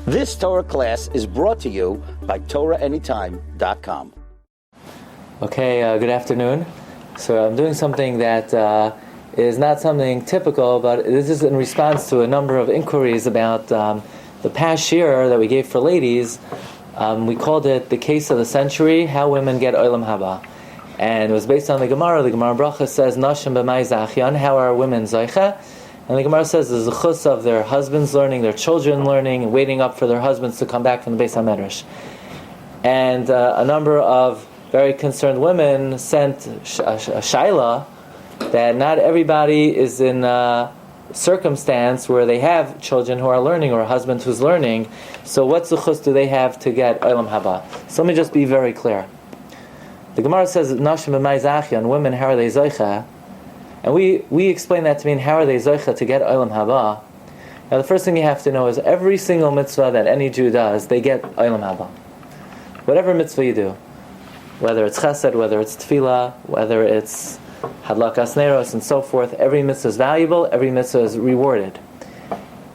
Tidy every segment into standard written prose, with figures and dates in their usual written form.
This Torah class is brought to you by TorahAnytime.com. Okay, good afternoon. So I'm doing something that is not something typical, but this is in response to a number of inquiries about the past year that we gave for ladies. We called it the case of the century, how women get Olam Haba'ah. And it was based on the Gemara. The Gemara Bracha says, Nashim b'mai zachyan, how are women zoicha? And the Gemara says the zechus of their husbands learning, their children learning, and waiting up for their husbands to come back from the Beis HaMedrash. And a number of very concerned women sent a shaila that not everybody is in a circumstance where they have children who are learning or a husband who's learning. So what zechus do they have to get Olam Haba'ah? So let me just be very clear. The Gemara says, Nashim b'mai zachyan, women, how are they zoicha? And we explain that to mean, how are they zoicha to get Olam Haba'ah? Now the first thing you have to know is every single mitzvah that any Jew does, they get Olam Haba'ah. Whatever mitzvah you do, whether it's chesed, whether it's tefillah, whether it's hadlakas neros and so forth, every mitzvah is valuable, every mitzvah is rewarded.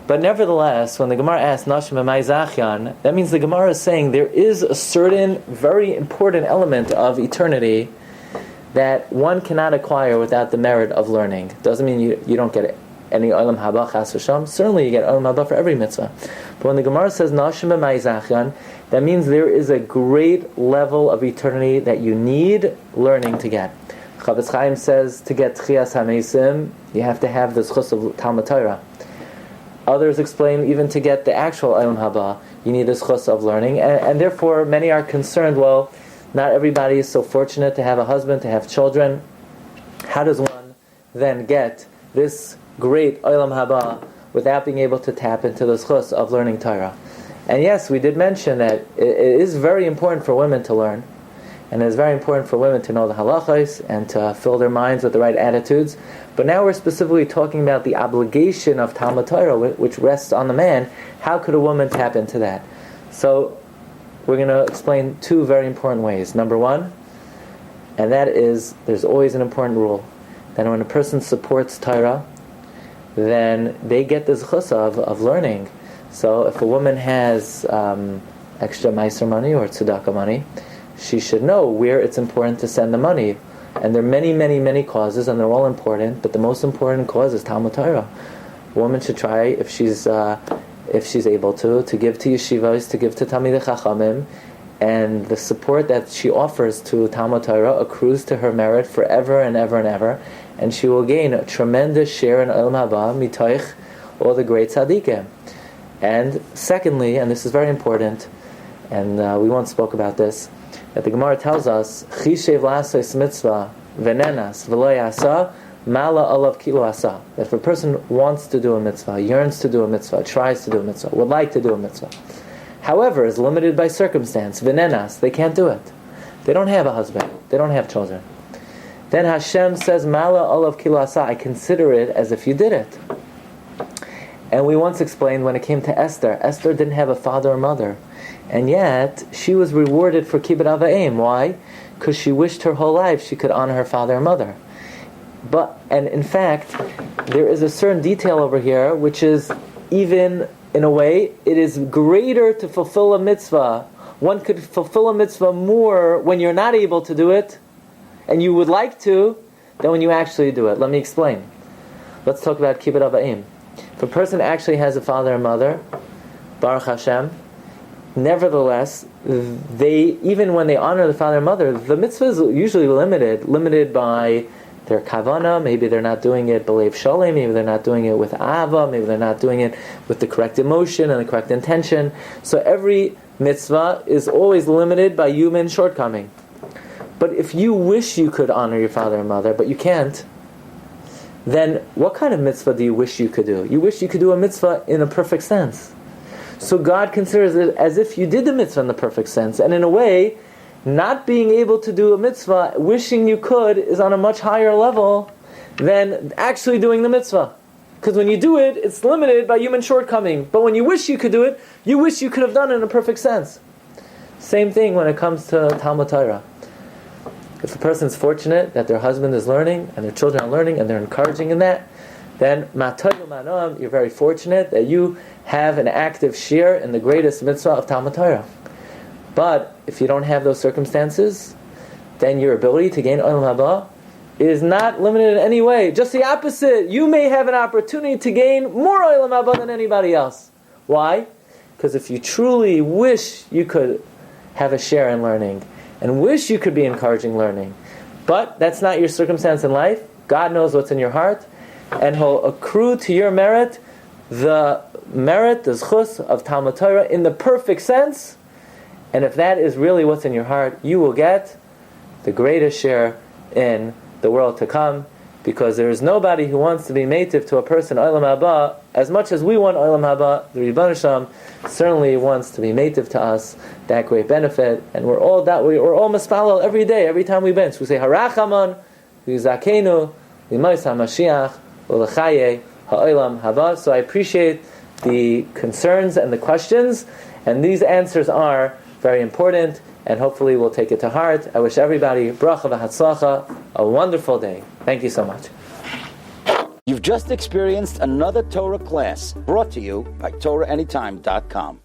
But nevertheless, when the Gemara asks Nashim b'mai zachyan, that means the Gemara is saying there is a certain very important element of eternity that one cannot acquire without the merit of learning. Doesn't mean you don't get any Olam Haba'ah chas v'sham. Certainly you get Olam Haba'ah for every mitzvah. But when the Gemara says Nashim b'mai zachyan, that means there is a great level of eternity that you need learning to get. Chafetz Chaim says to get Tchias HaMeisim, you have to have the zechus of Talmud Torah. Others explain even to get the actual Olam Haba'ah, you need the zechus of learning. And therefore many are concerned, well, not everybody is so fortunate to have a husband, to have children. How does one then get this great Olam Haba'ah without being able to tap into the zechus of learning Torah? And yes, we did mention that it is very important for women to learn. And it is very important for women to know the halachos and to fill their minds with the right attitudes. But now we're specifically talking about the obligation of Talmud Torah, which rests on the man. How could a woman tap into that? So we're going to explain two very important ways. Number one, and that is, there's always an important rule, that when a person supports Torah, then they get the zechus of learning. So if a woman has extra meiser money or tzedakah money, she should know where it's important to send the money. And there are many, many, many causes, and they're all important, but the most important cause is Talmud Torah. A woman should try, if she's able to give to yeshivas, to give to Talmidei Chachamim, and the support that she offers to Talmud Torah accrues to her merit forever and ever and ever, and she will gain a tremendous share in Olam Haba'ah, mitoich all the great tzaddikim. And secondly, and this is very important, and we once spoke about this, that the Gemara tells us, Chishev la'asos mitzvah venenas v'lo yasa mala alav kilo asa. That if a person wants to do a mitzvah, yearns to do a mitzvah, tries to do a mitzvah, would like to do a mitzvah, however, is limited by circumstance, venenas, they can't do it. They don't have a husband, they don't have children. Then Hashem says, mala alav kilo asa, I consider it as if you did it. And we once explained when it came to Esther, Esther didn't have a father or mother. And yet, she was rewarded for kibbud av va'em. Why? Because she wished her whole life she could honor her father and mother. And in fact, there is a certain detail over here, which is even, in a way, it is greater to fulfill a mitzvah. One could fulfill a mitzvah more when you're not able to do it, and you would like to, than when you actually do it. Let me explain. Let's talk about kibbud av va'em. If a person actually has a father and mother, Baruch Hashem, nevertheless, they, even when they honor the father and mother, the mitzvah is usually limited by their kavana. Maybe they're not doing it b'leiv shalom, maybe they're not doing it with ahava, maybe they're not doing it with the correct emotion and the correct intention. So every mitzvah is always limited by human shortcoming. But if you wish you could honor your father and mother, but you can't, then what kind of mitzvah do you wish you could do? You wish you could do a mitzvah in a perfect sense. So God considers it as if you did the mitzvah in the perfect sense. And in a way, not being able to do a mitzvah, wishing you could, is on a much higher level than actually doing the mitzvah. Because when you do it, it's limited by human shortcoming. But when you wish you could do it, you wish you could have done it in a perfect sense. Same thing when it comes to Talmud Torah. If a person is fortunate that their husband is learning and their children are learning and they're encouraging in that, then ma'atoyu You're very fortunate that you have an active share in the greatest mitzvah of Talmud Torah. But if you don't have those circumstances, then your ability to gain Olam Haba is not limited in any way. Just the opposite. You may have an opportunity to gain more Olam Haba than anybody else. Why? Because if you truly wish you could have a share in learning, and wish you could be encouraging learning, but that's not your circumstance in life, God knows what's in your heart, and He'll accrue to your merit, the zchus of Talmud Torah in the perfect sense. And if that is really what's in your heart, you will get the greatest share in the world to come, because there is nobody who wants to be mative to a person Olam Haba as much as we want Olam Haba. The Rebbeinu Shalom certainly wants to be mative to us that great benefit, and we're all mispalel every day, every time we bench. We say Harachaman, V'Yizakenu, L'Mos HaMashiach, L'Chaye HaOlam Haba. So I appreciate the concerns and the questions, and these answers are very important, and hopefully we'll take it to heart. I wish everybody bracha v'hatzlacha, a wonderful day. Thank you so much. You've just experienced another Torah class brought to you by TorahAnytime.com.